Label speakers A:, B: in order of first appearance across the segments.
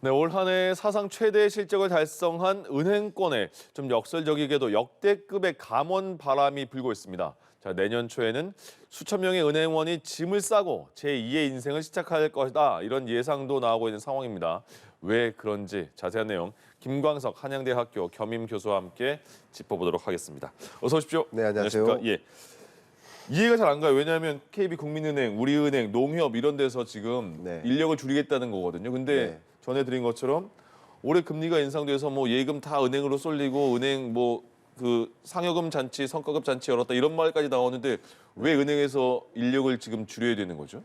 A: 네, 올 한 해 사상 최대 실적을 달성한 은행권에 좀 역설적이게도 역대급의 감원 바람이 불고 있습니다. 자, 내년 초에는 수천 명의 은행원이 짐을 싸고 제2의 인생을 시작할 것이다. 이런 예상도 나오고 있는 상황입니다. 왜 그런지 자세한 내용 김광석 한양대학교 겸임 교수와 함께 짚어보도록 하겠습니다. 어서 오십시오.
B: 네, 안녕하세요.
A: 안녕하십니까? 예. 이해가 잘 안 가요. 왜냐하면 KB국민은행, 우리은행, 농협 이런 데서 지금
B: 네.
A: 인력을 줄이겠다는 거거든요. 근데
B: 네.
A: 전해드린 것처럼 올해 금리가 인상돼서 뭐 예금 다 은행으로 쏠리고 은행 뭐 그 상여금 잔치, 성과급 잔치 열었다 이런 말까지 나오는데 왜 은행에서 인력을 지금 줄여야 되는 거죠?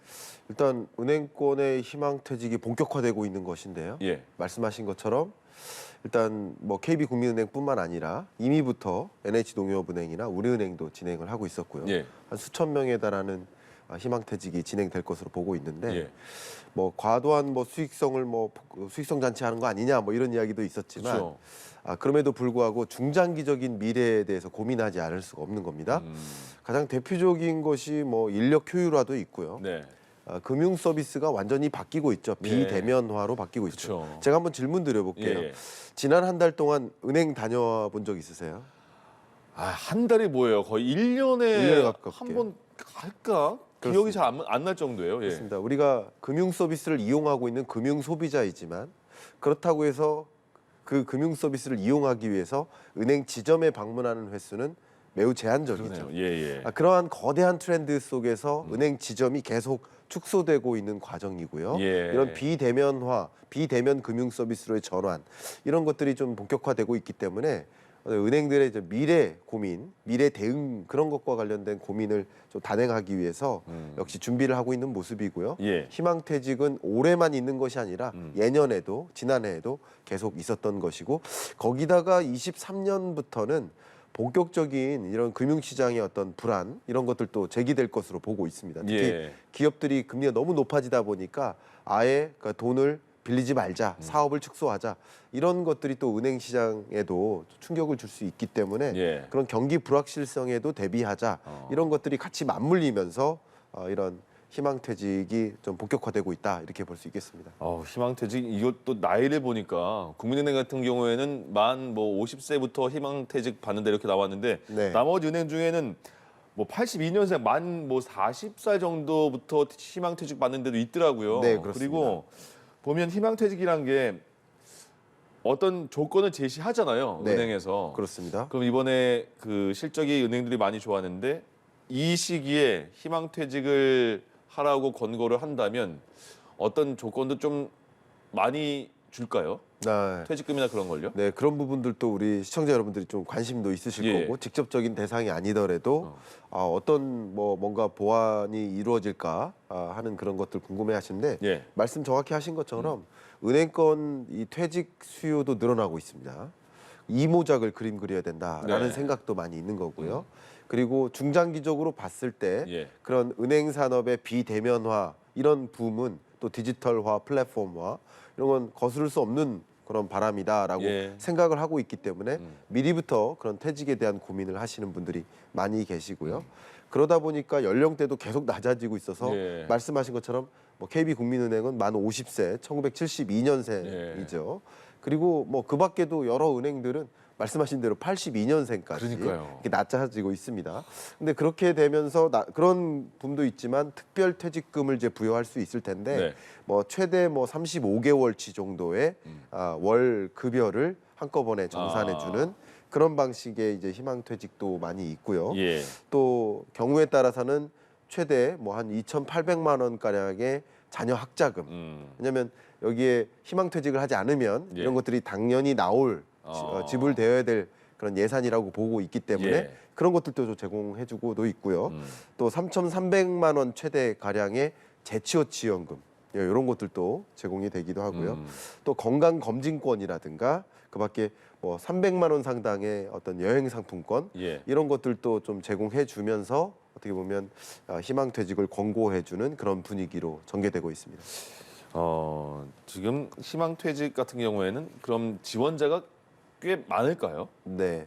B: 일단 은행권의 희망퇴직이 본격화되고 있는 것인데요.
A: 예.
B: 말씀하신 것처럼 일단 뭐 KB국민은행뿐만 아니라 이미부터 NH농협은행이나 우리은행도 진행을 하고 있었고요.
A: 예.
B: 한 수천 명에 달하는 희망퇴직이 진행될 것으로 보고 있는데
A: 예.
B: 뭐 과도한 뭐 수익성을 뭐 수익성 잔치하는 거 아니냐 뭐 이런 이야기도 있었지만
A: 그렇죠.
B: 그럼에도 불구하고 중장기적인 미래에 대해서 고민하지 않을 수가 없는 겁니다. 가장 대표적인 것이 뭐 인력 효율화도 있고요.
A: 네.
B: 금융 서비스가 완전히 바뀌고 있죠.
A: 예.
B: 비대면화로 바뀌고 있죠.
A: 그렇죠.
B: 제가 한번 질문 드려볼게요.
A: 예.
B: 지난 한 달 동안 은행 다녀와 본 적 있으세요?
A: 한 달이 뭐예요? 거의 1년에
B: 1년에 가깝게.
A: 한 번 갈까? 기억이 잘 안 날 정도예요. 예.
B: 그렇습니다. 우리가 금융 서비스를 이용하고 있는 금융 소비자이지만 그렇다고 해서 그 금융 서비스를 이용하기 위해서 은행 지점에 방문하는 횟수는 매우 제한적이죠.
A: 그러네요. 예, 예.
B: 그러한 거대한 트렌드 속에서 은행 지점이 계속 축소되고 있는 과정이고요.
A: 예.
B: 이런 비대면화, 비대면 금융 서비스로의 전환 이런 것들이 좀 본격화되고 있기 때문에 은행들의 이제 미래 고민, 미래 대응 그런 것과 관련된 고민을 좀 단행하기 위해서 역시 준비를 하고 있는 모습이고요.
A: 예.
B: 희망퇴직은 올해만 있는 것이 아니라 예년에도 지난해에도 계속 있었던 것이고 거기다가 23년부터는 본격적인 이런 금융시장의 어떤 불안 이런 것들도 제기될 것으로 보고 있습니다. 특히
A: 예.
B: 기업들이 금리가 너무 높아지다 보니까 아예 그 돈을 빌리지 말자, 사업을 축소하자 이런 것들이 또 은행 시장에도 충격을 줄 수 있기 때문에
A: 예.
B: 그런 경기 불확실성에도 대비하자 이런 것들이 같이 맞물리면서 이런 희망퇴직이 좀 본격화되고 있다 이렇게 볼 수 있겠습니다.
A: 희망퇴직 이것도 나이를 보니까 국민은행 같은 경우에는 만 뭐 50세부터 희망퇴직 받는다 이렇게 나왔는데
B: 네.
A: 나머지 은행 중에는 뭐 82년생 만 뭐 40살 정도부터 희망퇴직 받는 데도 있더라고요.
B: 네, 그렇습니다.
A: 그리고 보면 희망퇴직이란 게 어떤 조건을 제시하잖아요.
B: 네,
A: 은행에서.
B: 그렇습니다.
A: 그럼 이번에 그 실적이 은행들이 많이 좋았는데 이 시기에 희망퇴직을 하라고 권고를 한다면 어떤 조건도 좀 많이 줄까요?
B: 네.
A: 퇴직금이나 그런 걸요?
B: 네, 그런 부분들도 우리 시청자 여러분들이 좀 관심도 있으실
A: 예.
B: 거고 직접적인 대상이 아니더라도 어떤 뭐 뭔가 보완이 이루어질까 하는 그런 것들 궁금해하시는데
A: 예.
B: 말씀 정확히 하신 것처럼 은행권 이 퇴직 수요도 늘어나고 있습니다. 이모작을 그림 그려야 된다라는
A: 네.
B: 생각도 많이 있는 거고요. 그리고 중장기적으로 봤을 때
A: 예.
B: 그런 은행 산업의 비대면화 이런 붐은 또 디지털화, 플랫폼화 이런 건 거스를 수 없는 그런 바람이다라고
A: 예.
B: 생각을 하고 있기 때문에 미리부터 그런 퇴직에 대한 고민을 하시는 분들이 많이 계시고요. 그러다 보니까 연령대도 계속 낮아지고 있어서
A: 예.
B: 말씀하신 것처럼 뭐 KB국민은행은 만 50세, 1972년생이죠. 그리고 뭐 그 밖에도 여러 은행들은 말씀하신 대로 82년생까지
A: 그러니까요.
B: 이렇게 낮아지고 있습니다. 근데 그렇게 되면서 그런 붐도 있지만 특별 퇴직금을 이제 부여할 수 있을 텐데
A: 네.
B: 뭐 최대 뭐 35개월치 정도의 월 급여를 한꺼번에 정산해 주는 그런 방식의 이제 희망퇴직도 많이 있고요.
A: 예.
B: 또 경우에 따라서는 최대 뭐 한 2,800만 원 가량의 자녀 학자금. 왜냐하면 여기에 희망퇴직을 하지 않으면
A: 예.
B: 이런 것들이 당연히 나올 지불되어야 될 그런 예산이라고 보고 있기 때문에
A: 예.
B: 그런 것들도 좀 제공해주고도 있고요. 또 3,300만 원 최대 가량의 재취업 지원금 이런 것들도 제공이 되기도 하고요. 또 건강검진권이라든가 그밖에 뭐 300만 원 상당의 어떤 여행 상품권
A: 예.
B: 이런 것들도 좀 제공해주면서 어떻게 보면 희망퇴직을 권고해주는 그런 분위기로 전개되고 있습니다.
A: 지금 희망퇴직 같은 경우에는 그럼 지원자가 꽤 많을까요?
B: 네,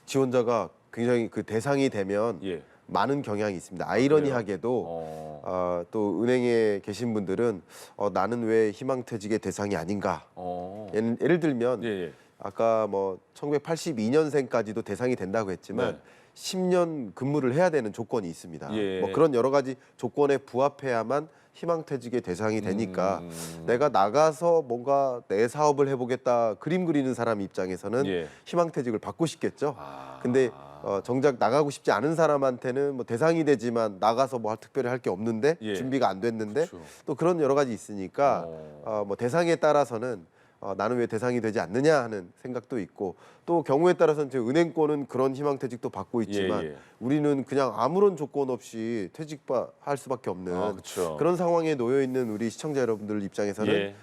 B: 지원자가 굉장히 그 대상이 되면
A: 예.
B: 많은 경향이 있습니다. 아이러니하게도 또 은행에 계신 분들은 나는 왜 희망퇴직의 대상이 아닌가. 예를 들면
A: 예, 예.
B: 아까 뭐 1982년생까지도 대상이 된다고 했지만
A: 네.
B: 10년 근무를 해야 되는 조건이 있습니다.
A: 예.
B: 뭐 그런 여러 가지 조건에 부합해야만 희망퇴직의 대상이 되니까 내가 나가서 뭔가 내 사업을 해보겠다 그림 그리는 사람 입장에서는
A: 예.
B: 희망퇴직을 받고 싶겠죠. 근데 정작 나가고 싶지 않은 사람한테는 뭐 대상이 되지만 나가서 뭐 특별히 할 게 없는데
A: 예.
B: 준비가 안 됐는데
A: 그렇죠.
B: 또 그런 여러 가지 있으니까 뭐 대상에 따라서는 나는 왜 대상이 되지 않느냐 하는 생각도 있고 또 경우에 따라서는 제 은행권은 그런 희망퇴직도 받고 있지만
A: 예.
B: 우리는 그냥 아무런 조건 없이 퇴직할 수밖에 없는
A: 그렇죠.
B: 그런 상황에 놓여 있는 우리 시청자 여러분들 입장에서는
A: 예.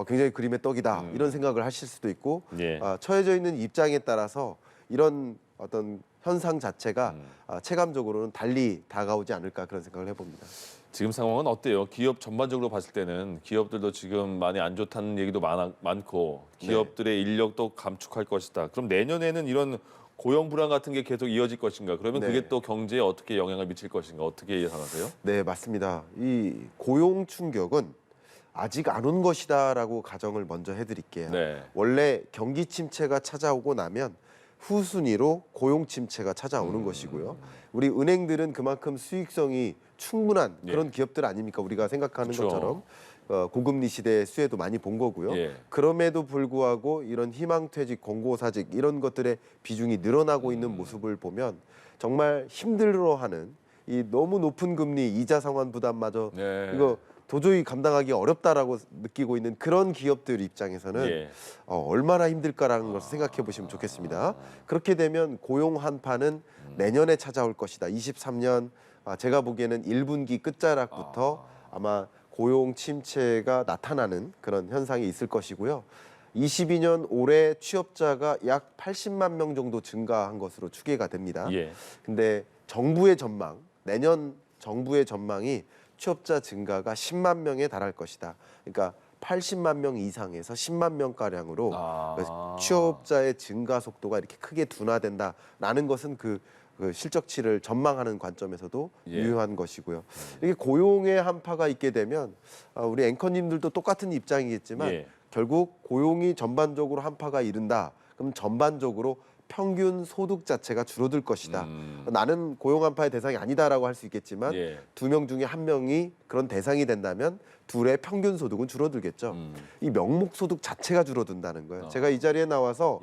B: 굉장히 그림의 떡이다 이런 생각을 하실 수도 있고
A: 예.
B: 처해져 있는 입장에 따라서 이런 어떤 현상 자체가 체감적으로는 달리 다가오지 않을까 그런 생각을 해봅니다.
A: 지금 상황은 어때요? 기업 전반적으로 봤을 때는 기업들도 지금 많이 안 좋다는 얘기도 많고 기업들의 인력도 감축할 것이다. 그럼 내년에는 이런 고용 불안 같은 게 계속 이어질 것인가? 그러면
B: 네.
A: 그게 또 경제에 어떻게 영향을 미칠 것인가? 어떻게 예상하세요?
B: 네, 맞습니다. 이 고용 충격은 아직 안 온 것이다라고 가정을 먼저 해드릴게요.
A: 네.
B: 원래 경기 침체가 찾아오고 나면 후순위로 고용 침체가 찾아오는 것이고요. 우리 은행들은 그만큼 수익성이 충분한 그런 기업들 아닙니까? 우리가 생각하는
A: 그쵸.
B: 것처럼 고금리 시대의 수혜도 많이 본 거고요.
A: 예.
B: 그럼에도 불구하고 이런 희망퇴직, 공고사직 이런 것들의 비중이 늘어나고 있는 모습을 보면 정말 힘들어하는 이 너무 높은 금리 이자 상환 부담마저
A: 네.
B: 이거 도저히 감당하기 어렵다라고 느끼고 있는 그런 기업들 입장에서는
A: 예.
B: 얼마나 힘들까라는 것을 생각해 보시면 좋겠습니다. 그렇게 되면 고용 한파는 내년에 찾아올 것이다. 23년 제가 보기에는 1분기 끝자락부터 아마 고용 침체가 나타나는 그런 현상이 있을 것이고요. 22년 올해 취업자가 약 80만 명 정도 증가한 것으로 추계가 됩니다.
A: 예.
B: 근데 정부의 전망, 내년 정부의 전망이 취업자 증가가 10만 명에 달할 것이다. 그러니까 80만 명 이상에서 10만 명 가량으로 취업자의 증가 속도가 이렇게 크게 둔화된다라는 것은 그 실적치를 전망하는 관점에서도 유효한 것이고요. 이게 고용의 한파가 있게 되면 우리 앵커님들도 똑같은 입장이겠지만 결국 고용이 전반적으로 한파가 이른다. 그럼 전반적으로 평균 소득 자체가 줄어들 것이다. 나는 고용 한파의 대상이 아니다라고 할 수 있겠지만 두 명 중에 한 명이 그런 대상이 된다면 둘의 평균 소득은 줄어들겠죠. 이 명목 소득 자체가 줄어든다는 거예요. 제가 이 자리에 나와서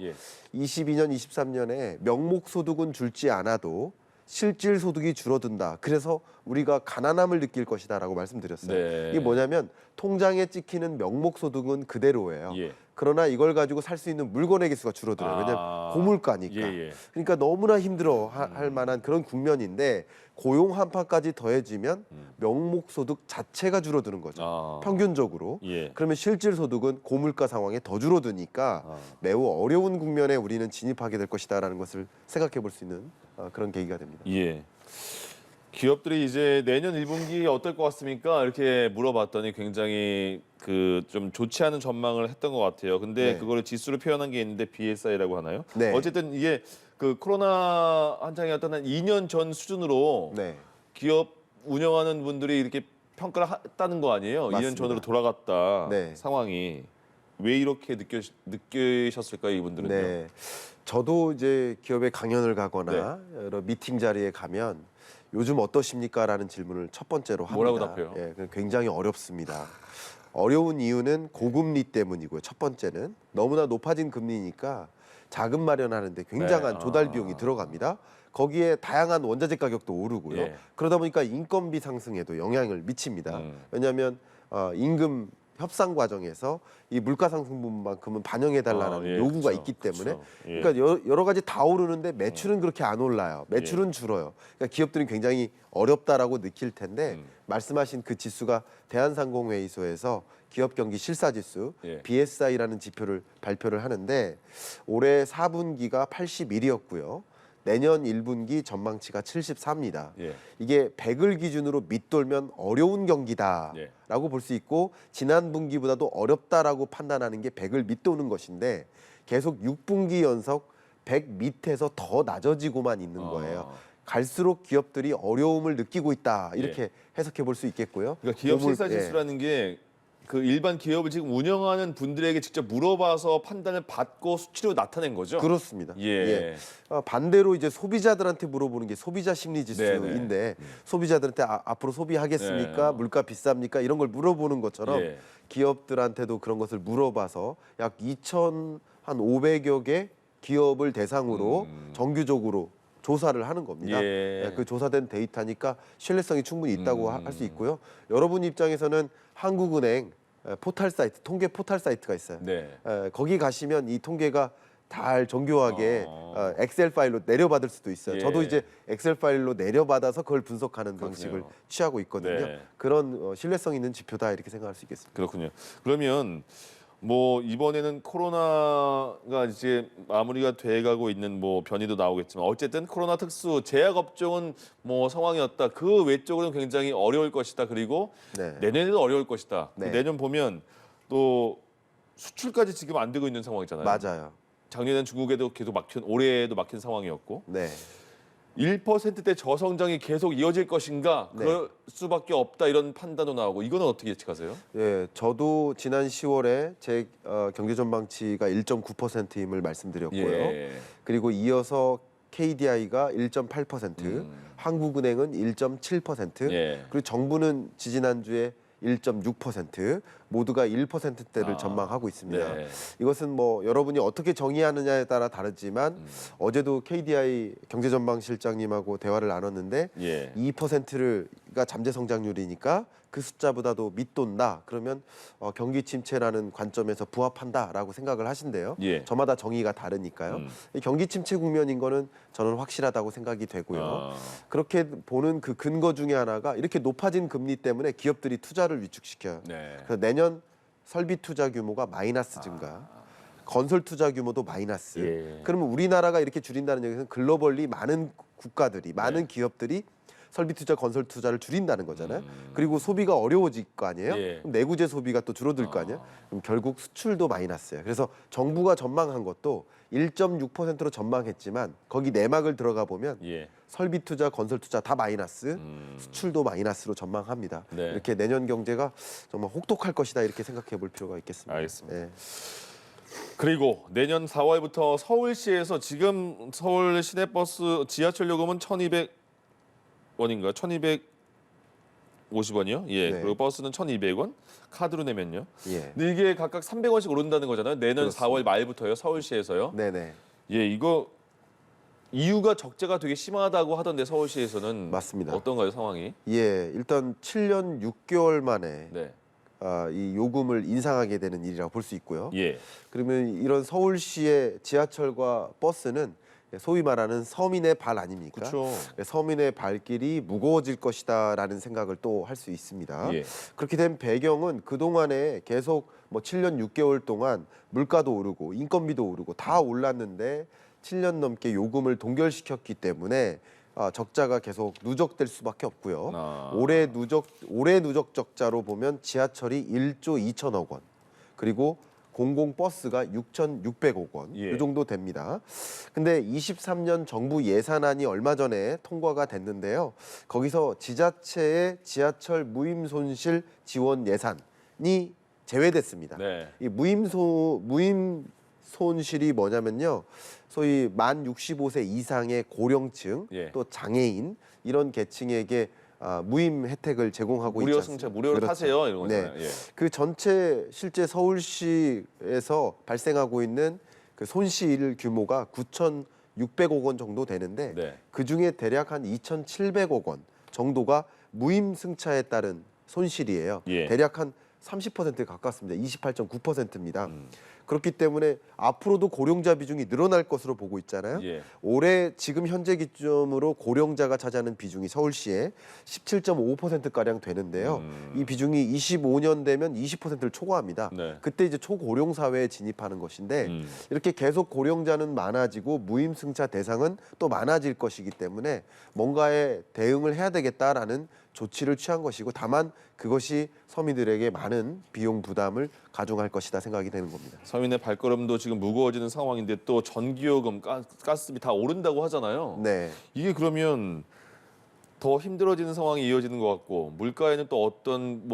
B: 22년, 23년에 명목 소득은 줄지 않아도 실질 소득이 줄어든다. 그래서 우리가 가난함을 느낄 것이다라고 말씀드렸어요.
A: 네.
B: 이게 뭐냐면 통장에 찍히는 명목 소득은 그대로예요. 그러나 이걸 가지고 살 수 있는 물건의 개수가 줄어들어요. 왜냐하면 고물가니까. 그러니까 너무나 힘들어 할 만한 그런 국면인데 고용 한파까지 더해지면 명목 소득 자체가 줄어드는 거죠. 평균적으로. 그러면 실질 소득은 고물가 상황에 더 줄어드니까 매우 어려운 국면에 우리는 진입하게 될 것이다라는 것을 생각해 볼 수 있는 그런 계기가 됩니다.
A: 예. 기업들이 이제 내년 1분기 어떨 것 같습니까? 이렇게 물어봤더니 굉장히 그 좀 좋지 않은 전망을 했던 것 같아요. 근데 그거를 지수로 표현한 게 있는데 BSI라고 하나요?
B: 네.
A: 어쨌든 이게 그 코로나 한창이었던 한 2년 전 수준으로 기업 운영하는 분들이 이렇게 평가를 했다는 거 아니에요?
B: 맞습니다.
A: 2년 전으로 돌아갔다
B: 네.
A: 상황이. 왜 이렇게 느끼셨을까요, 이분들은요?
B: 네. 저도 이제 기업에 강연을 가거나 여러 미팅 자리에 가면 요즘 어떠십니까라는 질문을 첫 번째로 합니다.
A: 뭐라고 답해요?
B: 굉장히 어렵습니다. 어려운 이유는 고금리 때문이고요. 첫 번째는 너무나 높아진 금리니까 자금 마련하는데 굉장한 조달 비용이 들어갑니다. 거기에 다양한 원자재 가격도 오르고요. 그러다 보니까 인건비 상승에도 영향을 미칩니다. 왜냐하면 임금 협상 과정에서 이 물가 상승 부분만큼은 반영해달라는 요구가 있기 때문에 그러니까 여러 가지 다 오르는데 매출은 그렇게 안 올라요. 매출은 줄어요. 그러니까 기업들은 굉장히 어렵다라고 느낄 텐데 말씀하신 그 지수가 대한상공회의소에서 기업 경기 실사지수 BSI라는 지표를 발표를 하는데 올해 4분기가 81이었고요. 내년 1분기 전망치가 74입니다. 이게 100을 기준으로 밑돌면 어려운 경기다라고 볼 수 있고 지난 분기보다도 어렵다라고 판단하는 게 100을 밑도는 것인데 계속 6분기 연속 100 밑에서 더 낮아지고만 있는 거예요. 갈수록 기업들이 어려움을 느끼고 있다 이렇게 해석해 볼 수 있겠고요.
A: 그러니까 기업 실사 지수라는 게 그 일반 기업을 지금 운영하는 분들에게 직접 물어봐서 판단을 받고 수치로 나타낸 거죠.
B: 그렇습니다.
A: 예.
B: 반대로 이제 소비자들한테 물어보는 게 소비자 심리 지수인데 소비자들한테 앞으로 소비하겠습니까? 물가 비쌉니까? 이런 걸 물어보는 것처럼 기업들한테도 그런 것을 물어봐서 약 2,500여 개 기업을 대상으로 정규적으로 조사를 하는 겁니다. 그 조사된 데이터니까 신뢰성이 충분히 있다고 할 수 있고요. 여러분 입장에서는 한국은행 포털 사이트, 통계 포털 사이트가 있어요. 거기 가시면 이 통계가 잘 정교하게 엑셀 파일로 내려받을 수도 있어요. 저도 이제 엑셀 파일로 내려받아서 그걸 분석하는 방식을 취하고 있거든요. 그런 신뢰성 있는 지표다 이렇게 생각할 수 있겠습니다.
A: 그렇군요. 그러면 뭐 이번에는 코로나가 이제 마무리가 돼가고 있는 뭐 변이도 나오겠지만 어쨌든 코로나 특수 제약 업종은 뭐 상황이었다. 그 외적으로는 굉장히 어려울 것이다. 그리고 내년에도 어려울 것이다. 내년 보면 또 수출까지 지금 안 되고 있는 상황이잖아요.
B: 맞아요.
A: 작년엔 중국에도 계속 올해에도 막힌 상황이었고 1%대 저성장이 계속 이어질 것인가 그럴 수밖에 없다 이런 판단도 나오고 이거는 어떻게 예측하세요?
B: 저도 지난 10월에 제 경제 전망치가 1.9%임을 말씀드렸고요. 그리고 이어서 KDI가 1.8%, 한국은행은 1.7%, 그리고 정부는 지지난주에 1.6% 모두가 1%대를 전망하고 있습니다. 이것은 뭐 여러분이 어떻게 정의하느냐에 따라 다르지만 어제도 KDI 경제전망실장님하고 대화를 나눴는데 2%가 잠재 성장률이니까 그 숫자보다도 밑돈다. 그러면 경기 침체라는 관점에서 부합한다라고 생각을 하신대요. 저마다 정의가 다르니까요. 경기 침체 국면인 거는 저는 확실하다고 생각이 되고요. 그렇게 보는 그 근거 중에 하나가 이렇게 높아진 금리 때문에 기업들이 투자를 위축시켜요. 그래서 내년 설비 투자 규모가 마이너스 증가. 건설 투자 규모도 마이너스. 그러면 우리나라가 이렇게 줄인다는 얘기는 글로벌리 많은 국가들이 많은 기업들이 설비 투자, 건설 투자를 줄인다는 거잖아요. 그리고 소비가 어려워질 거 아니에요. 그럼 내구재 소비가 또 줄어들 거 아니에요. 그럼 결국 수출도 마이너스예요. 그래서 정부가 전망한 것도 1.6%로 전망했지만 거기 내막을 들어가 보면 설비 투자, 건설 투자 다 마이너스, 수출도 마이너스로 전망합니다. 이렇게 내년 경제가 정말 혹독할 것이다 이렇게 생각해 볼 필요가 있겠습니다.
A: 알겠습니다. 그리고 내년 4월부터 서울시에서 지금 서울 시내버스 지하철 요금은 1,200원인가요? 1,250원이요? 그리고 버스는 1,200원. 카드로 내면요. 근데 이게 각각 300원씩 오른다는 거잖아요. 내년 4월 말부터요. 서울시에서요. 이거 이유가 적자가 되게 심하다고 하던데 서울시에서는
B: 맞습니다.
A: 어떤가요, 상황이?
B: 일단 7년 6개월 만에 이 요금을 인상하게 되는 일이라고 볼 수 있고요. 그러면 이런 서울시의 지하철과 버스는 소위 말하는 서민의 발 아닙니까? 서민의 발길이 무거워질 것이다라는 생각을 또 할 수 있습니다. 그렇게 된 배경은 그동안에 계속 뭐 7년 6개월 동안 물가도 오르고 인건비도 오르고 다 올랐는데 7년 넘게 요금을 동결시켰기 때문에 적자가 계속 누적될 수밖에 없고요. 올해 누적 적자로 보면 지하철이 1조 2천억 원, 그리고 공공버스가 6,600억 원, 이 정도 됩니다. 근데 23년 정부 예산안이 얼마 전에 통과가 됐는데요. 거기서 지자체의 지하철 무임 손실 지원 예산이 제외됐습니다. 이 무임 손실이 뭐냐면요. 소위 만 65세 이상의 고령층, 또 장애인 이런 계층에게 무임 혜택을 제공하고 있지 않습니까?
A: 무료로 타세요 이런 거잖아요.
B: 그 전체 실제 서울시에서 발생하고 있는 그 손실 규모가 9,600억 원 정도 되는데 그 중에 대략 한 2,700억 원 정도가 무임 승차에 따른 손실이에요. 대략 한 30%에 가깝습니다. 28.9%입니다. 그렇기 때문에 앞으로도 고령자 비중이 늘어날 것으로 보고 있잖아요. 올해 지금 현재 기점으로 고령자가 차지하는 비중이 서울시에 17.5%가량 되는데요. 이 비중이 25년 되면 20%를 초과합니다. 그때 이제 초고령 사회에 진입하는 것인데 이렇게 계속 고령자는 많아지고 무임승차 대상은 또 많아질 것이기 때문에 뭔가에 대응을 해야 되겠다라는 조치를 취한 것이고 다만 그것이 서민들에게 많은 비용 부담을 가중할 것이다 생각이 되는 겁니다.
A: 서민의 발걸음도 지금 무거워지는 상황인데 또 전기요금, 가스비 다 오른다고 하잖아요.
B: 네.
A: 이게 그러면 더 힘들어지는 상황이 이어지는 것 같고 물가에는 또 어떤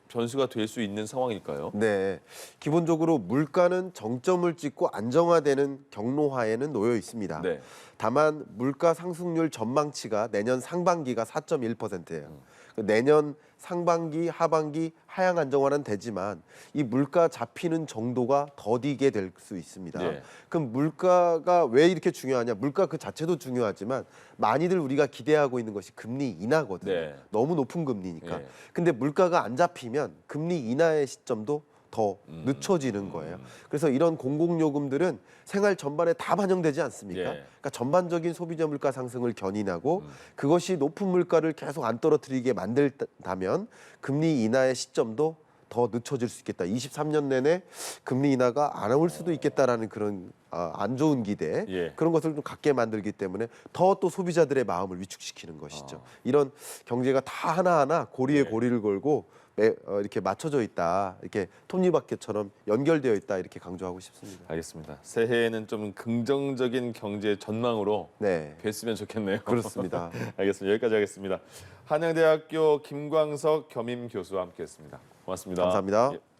A: 변수가 될 수 있는 상황일까요?
B: 네. 기본적으로 물가는 정점을 찍고 안정화되는 경로하에는 놓여 있습니다.
A: 네.
B: 다만 물가 상승률 전망치가 내년 상반기가 4.1%예요. 내년 상반기, 하반기 하향 안정화는 되지만 이 물가 잡히는 정도가 더디게 될 수 있습니다.
A: 네.
B: 그럼 물가가 왜 이렇게 중요하냐? 물가 그 자체도 중요하지만 많이들 우리가 기대하고 있는 것이 금리 인하거든요.
A: 네.
B: 너무 높은 금리니까.
A: 예.
B: 근데 물가가 안 잡히면 금리 인하의 시점도 더 늦춰지는 거예요. 그래서 이런 공공요금들은 생활 전반에 다 반영되지 않습니까?
A: 예.
B: 그러니까 전반적인 소비자 물가 상승을 견인하고 그것이 높은 물가를 계속 안 떨어뜨리게 만들다면 금리 인하의 시점도 더 늦춰질 수 있겠다. 23년 내내 금리 인하가 안 올 수도 있겠다라는 그런 안 좋은 기대
A: 예.
B: 그런 것을 좀 갖게 만들기 때문에 더 또 소비자들의 마음을 위축시키는 것이죠. 이런 경제가 다 하나하나 고리에
A: 예.
B: 고리를 걸고 이렇게 맞춰져 있다, 이렇게 톱니바퀴처럼 연결되어 있다 이렇게 강조하고 싶습니다.
A: 알겠습니다. 새해에는 좀 긍정적인 경제 전망으로
B: 네,
A: 뵀으면 좋겠네요.
B: 그렇습니다.
A: 알겠습니다. 여기까지 하겠습니다. 한양대학교 김광석 겸임 교수와 함께했습니다. 고맙습니다.
B: 감사합니다.
A: 예.